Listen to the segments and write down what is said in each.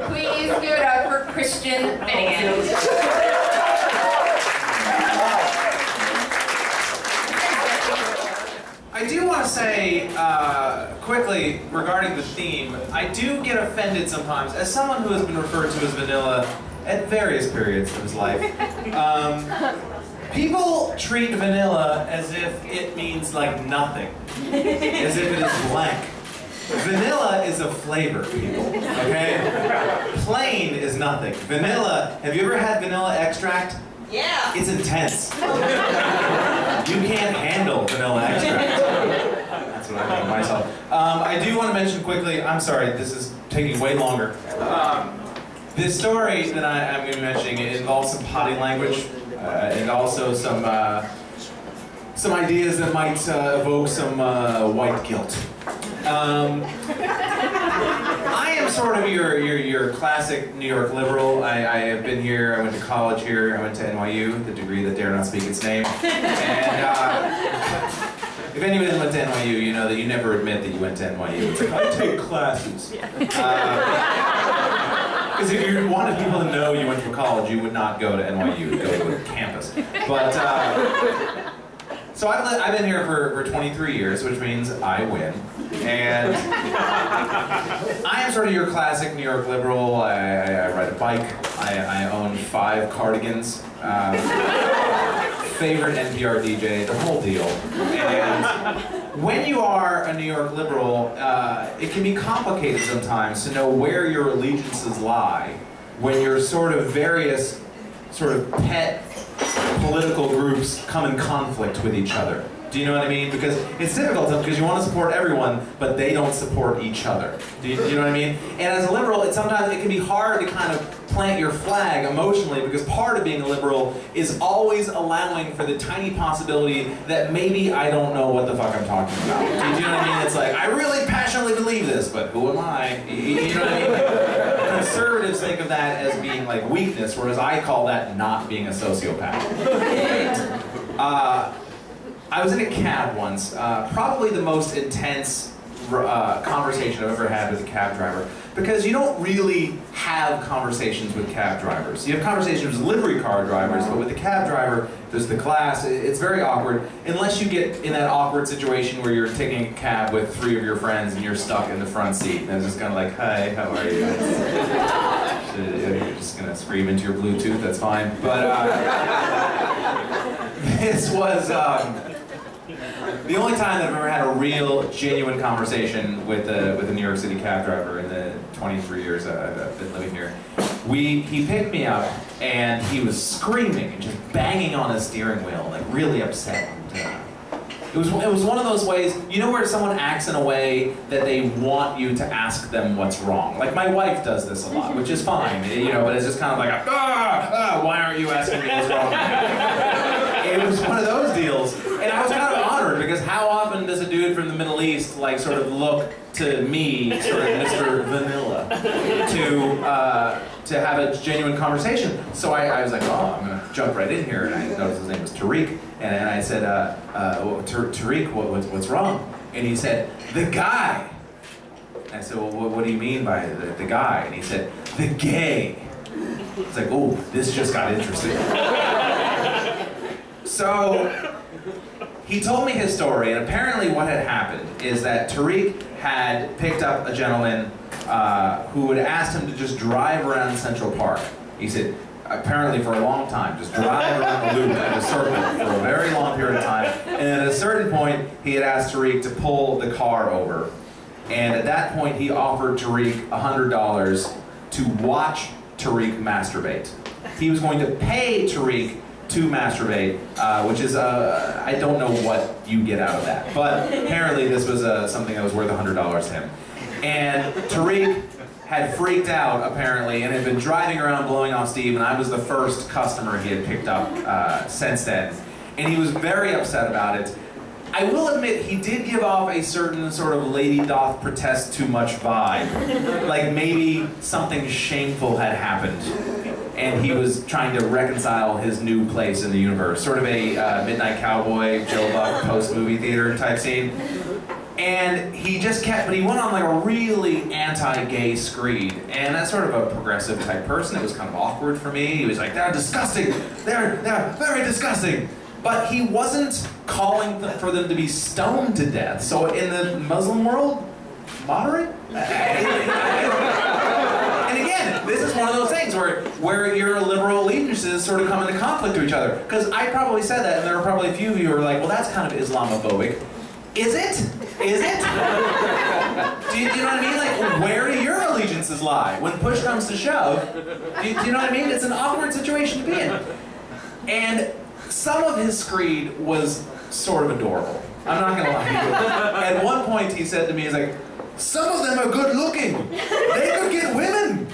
Please give it up for Christian Finnegan. I do want to say quickly regarding the theme, I do get offended sometimes, as someone who has been referred to as vanilla at various periods of his life. People treat vanilla as if it means like nothing, as if it is blank. Vanilla is a flavor, people, okay? Plain is nothing. Vanilla, have you ever had vanilla extract? Yeah. It's intense. You can't handle vanilla extract. That's what I think of myself. I do want to mention quickly, I'm sorry, this is taking way longer. This story that I'm going to be mentioning, it involves some potty language, and also some ideas that might evoke some white guilt. I am sort of your classic New York liberal. I have been here, I went to college here, I went to NYU, the degree that dare not speak its name. And if anyone went to NYU, you know that you never admit that you went to NYU. It's like, I take classes. Because if you wanted people to know you went to college, you would not go to NYU, you'd go to a campus. But, so I've been here for 23 years, which means I win. And I am sort of your classic New York liberal. I ride a bike. I own 5 cardigans. Favorite NPR DJ, the whole deal. And when you are a New York liberal, it can be complicated sometimes to know where your allegiances lie when your sort of various sort of pet political groups come in conflict with each other. Do you know what I mean? Because it's difficult because you want to support everyone, but they don't support each other. Do you know what I mean? And as a liberal, sometimes it can be hard to kind of plant your flag emotionally, because part of being a liberal is always allowing for the tiny possibility that maybe I don't know what the fuck I'm talking about. Do you know what I mean? It's like, I really passionately believe this, but who am I? You know what I mean? Conservatives think of that as being like weakness, whereas I call that not being a sociopath. I was in a cab once, probably the most intense conversation I've ever had with a cab driver, because you don't really have conversations with cab drivers. You have conversations with livery car drivers, but with the cab driver, there's the class. It's very awkward, unless you get in that awkward situation where you're taking a cab with 3 of your friends and you're stuck in the front seat, and it's just kind of like, hi, how are you? You're just going to scream into your Bluetooth, that's fine. But this was the only time that I've ever had a real, genuine conversation with a New York City cab driver in the 23 years I've been living here. He picked me up, and he was screaming and just banging on his steering wheel, like really upset. It was one of those ways, you know, where someone acts in a way that they want you to ask them what's wrong. Like my wife does this a lot, which is fine, you know, but it's just kind of like, why aren't you asking me what's wrong? It was one of those deals, and I was kind of honored, because how often does a dude from the Middle East like sort of look to me, sort of Mr. Vanilla, to have a genuine conversation? So I was like, oh, I'm gonna jump right in here, and I noticed his name was Tariq, and I said, Tariq, what's wrong? And he said, the guy. And I said, well, what do you mean by the guy? And he said, the gay. It's like, oh, this just got interesting. So he told me his story, and apparently what had happened is that Tariq had picked up a gentleman who had asked him to just drive around Central Park. He said, apparently for a long time, just drive around the loop in a circle for a very long period of time. And at a certain point, he had asked Tariq to pull the car over. And at that point, he offered Tariq $100 to watch Tariq masturbate. He was going to pay Tariq to masturbate, which is, I don't know what you get out of that. But apparently this was something that was worth $100 to him. And Tariq had freaked out, apparently, and had been driving around blowing off steam, and I was the first customer he had picked up since then. And he was very upset about it. I will admit, he did give off a certain sort of lady doth protest too much vibe. Like maybe something shameful had happened, and he was trying to reconcile his new place in the universe. Sort of a Midnight Cowboy, Joe Buck post-movie theater type scene. And he just kept, but he went on like a really anti-gay screed. And that's sort of a progressive type person. It was kind of awkward for me. He was like, they're disgusting. They're very disgusting. But he wasn't calling for them to be stoned to death. So in the Muslim world, moderate? And again, this is one of those things where your liberal allegiances sort of come into conflict to each other. Because I probably said that, and there are probably a few of you who are like, well, that's kind of Islamophobic. Is it? Is it? Do you know what I mean? Like, where do your allegiances lie? When push comes to shove, do you know what I mean? It's an awkward situation to be in. And some of his screed was sort of adorable. I'm not gonna lie to you. At one point he said to me, he's like, some of them are good looking. They could get women.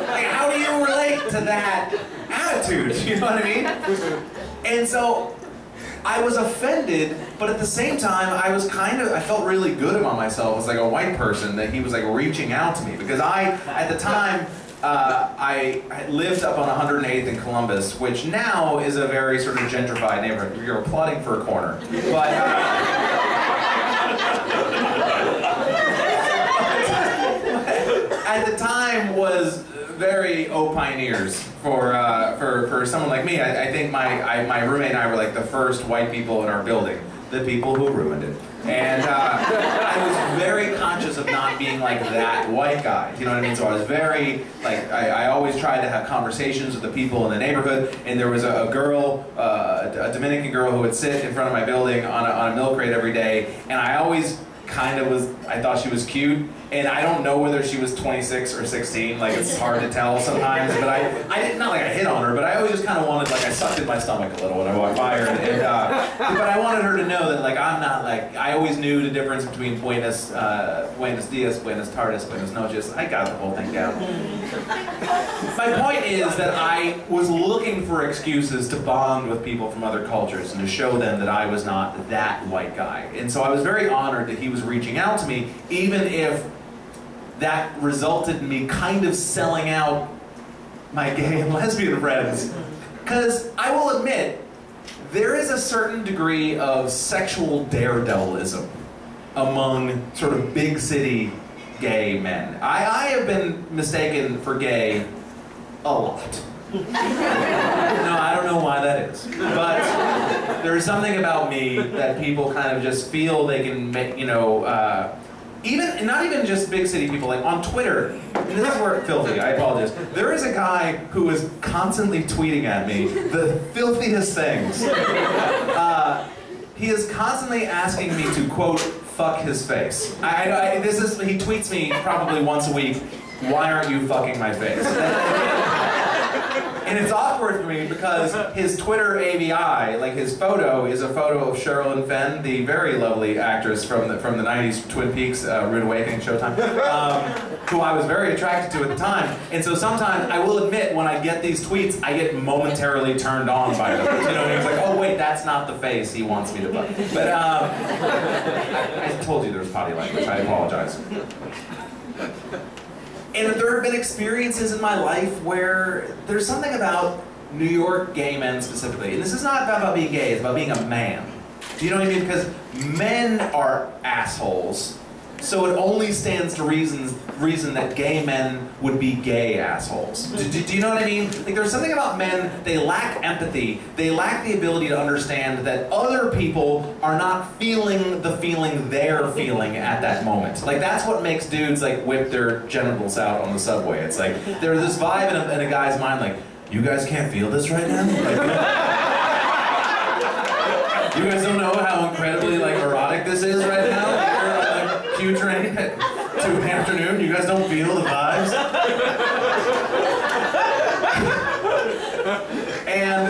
Like, how do you relate to that attitude? You know what I mean? And so I was offended, but at the same time, I felt really good about myself as like a white person that he was like reaching out to me, because at the time, I lived up on 108th in Columbus, which now is a very sort of gentrified neighborhood. You're applauding for a corner. But, at the time was very pioneers for someone like me. I think my roommate and I were like the first white people in our building, the people who ruined it. And I was very conscious of not being like that white guy, you know what I mean? So I was very, like, I always tried to have conversations with the people in the neighborhood, and there was a girl, a Dominican girl who would sit in front of my building on a milk crate every day, and I always I thought she was cute, and I don't know whether she was 26 or 16, like it's hard to tell sometimes, but I didn't, not like I hit on her, but I always just kind of wanted, like I sucked in my stomach a little when I walked by her, but I wanted her to know that like I'm not like, I always knew the difference between buenos dias, buenas tardes, buenas noches. I got the whole thing down. My point is that I was looking for excuses to bond with people from other cultures and to show them that I was not that white guy, and so I was very honored that he was reaching out to me, even if that resulted in me kind of selling out my gay and lesbian friends. Because I will admit, there is a certain degree of sexual daredevilism among sort of big city gay men. I have been mistaken for gay a lot. No, I don't know why that is, but there's something about me that people kind of just feel they can make, you know, not even just big city people, like on Twitter, and this is where it's filthy, I apologize. There is a guy who is constantly tweeting at me the filthiest things. He is constantly asking me to, quote, fuck his face. He tweets me probably once a week, why aren't you fucking my face? And it's awkward for me because his Twitter AVI, like his photo, is a photo of Sherilyn Fenn, the very lovely actress from the 90s Twin Peaks, Rude Awakening, Showtime, who I was very attracted to at the time. And so sometimes, I will admit, when I get these tweets, I get momentarily turned on by them. You know, it's like, oh wait, that's not the face he wants me to fuck. But I told you there was potty language, I apologize. And there have been experiences in my life where there's something about New York gay men specifically, and this is not about being gay, it's about being a man. Do you know what I mean? Because men are assholes, so it only stands to reason that gay men would be gay assholes. Do you know what I mean? Like, there's something about men, they lack empathy, they lack the ability to understand that other people are not feeling the feeling they're feeling at that moment. Like, that's what makes dudes, like, whip their genitals out on the subway. It's like, there's this vibe in a guy's mind, like, you guys can't feel this right now? Like, you guys don't know how incredibly, like, erotic this is right now? Q train at 2 in the afternoon, you guys don't feel the vibes? And,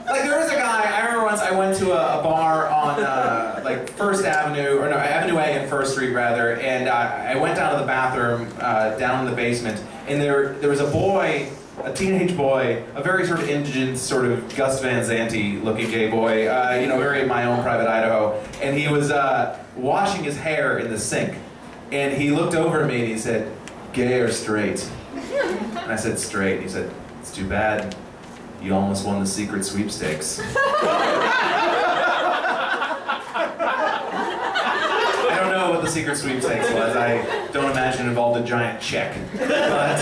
like, there was a guy, I remember once I went to a bar on, like, First Avenue, or no, Avenue A and First Street, rather, and I went down to the bathroom, down in the basement, and there was a boy, a teenage boy, a very sort of indigent, sort of Gus Van Zandt looking gay boy, you know, very my own private Idaho, and he was washing his hair in the sink, and he looked over at me and he said, gay or straight? And I said, straight. And he said, it's too bad, you almost won the secret sweepstakes. the secret sweepstakes was. I don't imagine it involved a giant check. But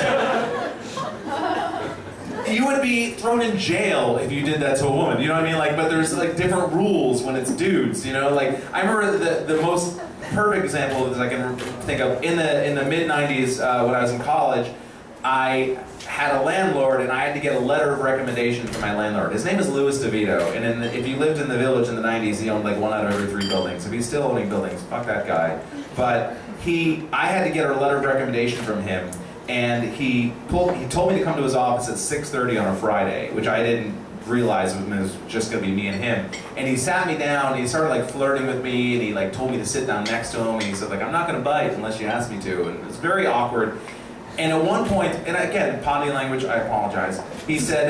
you would be thrown in jail if you did that to a woman, you know what I mean? Like, but there's like different rules when it's dudes, you know? Like, I remember the most perfect example of this I can think of, in the mid-90s when I was in college, I had a landlord and I had to get a letter of recommendation from my landlord. His name is Louis DeVito, and if you lived in the Village in the 90s, he owned like 1 out of every 3 buildings. If he's still owning buildings, fuck that guy. But I had to get a letter of recommendation from him, and he told me to come to his office at 6:30 on a Friday, which I didn't realize it was just gonna be me and him. And he sat me down and he started like flirting with me, and he like told me to sit down next to him, and he said like, I'm not gonna bite unless you ask me to, and it was very awkward. And at one point, and again, potty language, I apologize, he said,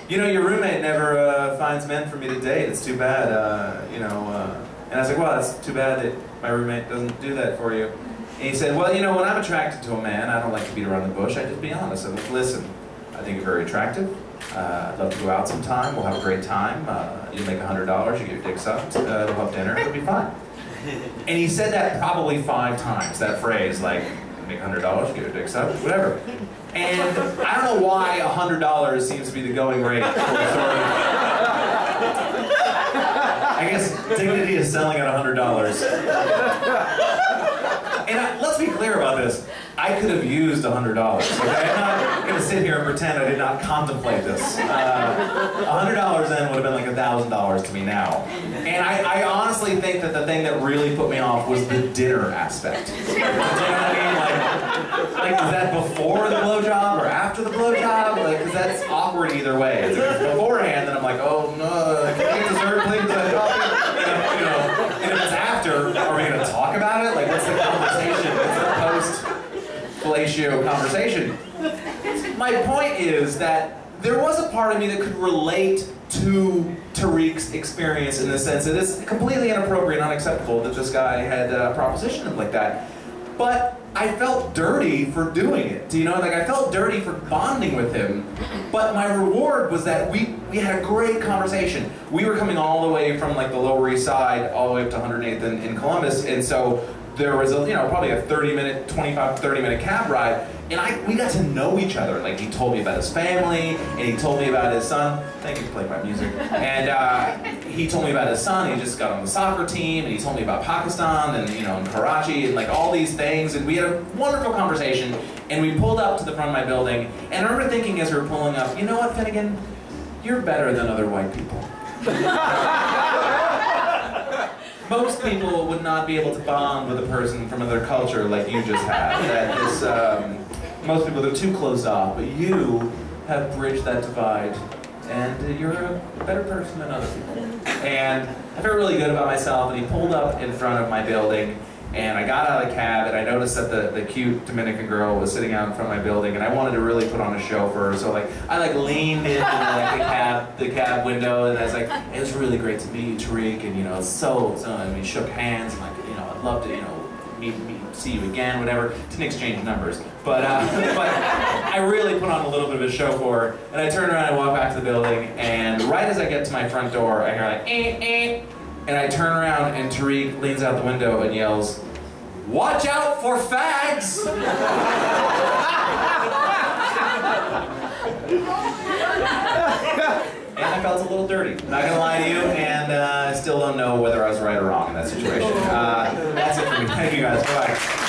you know, your roommate never finds men for me to date, it's too bad, you know, and I was like, well, it's too bad that my roommate doesn't do that for you. And he said, well, you know, when I'm attracted to a man, I don't like to beat around the bush, I just be honest. I'm like, listen, I think you're very attractive, I'd love to go out sometime, we'll have a great time, you make $100, you get your dick sucked, we'll have dinner, it'll be fine. And he said that probably 5 times, that phrase, like, make $100, get your dick sucked, whatever. And I don't know why $100 seems to be the going rate for sort of, I guess dignity is selling at $100. And let's be clear about this. I could have used $100, okay? I'm not going to sit here and pretend I did not contemplate this. $100 then would have been like $1,000 to me now. And I honestly think that the thing that really put me off was the dinner aspect. Do you know what I mean? Like, is that before the blowjob or after the blowjob? Like, because that's awkward either way. If it's beforehand, then I'm like, oh no, can I get dessert, please? You know, and if it's after, are we going to talk about it? Like, what's the conversation? What's the post-fellatio conversation? My point is that there was a part of me that could relate to Tariq's experience in the sense that it's completely inappropriate and unacceptable that this guy had propositioned him like that. But I felt dirty for doing it, you know? Like, I felt dirty for bonding with him, but my reward was that we had a great conversation. We were coming all the way from like the Lower East Side all the way up to 108th in Columbus, and so there was a, you know, probably a 30-minute, 25 to 30-minute cab ride, and we got to know each other. Like, he told me about his family, and he told me about his son. Thank you for playing my music. And he told me about his son. He just got on the soccer team, and he told me about Pakistan and, you know, and Karachi and like all these things. And we had a wonderful conversation. And we pulled up to the front of my building, and I remember thinking as we were pulling up, you know what, Finnegan, you're better than other white people. Most people would not be able to bond with a person from another culture like you just have. That is, most people, they're too closed off, but you have bridged that divide, and you're a better person than other people. And I felt really good about myself, and he pulled up in front of my building, and I got out of the cab, and I noticed that the cute Dominican girl was sitting out in front of my building, and I wanted to really put on a show for her, so like I like leaned into like the cab window, and I was like, it was really great to meet you, Tariq, and you know, and we shook hands, and like, you know, I'd love to, you know, see you again, whatever. Didn't exchange numbers, but I really put on a little bit of a show for her, and I turned around and walked back to the building, and right as I get to my front door, I hear like, and I turn around, and Tariq leans out the window and yells, "Watch out for fags!" And I felt a little dirty, not gonna lie to you, and I still don't know whether I was right or wrong in that situation. That's it for me. Thank you guys. Bye.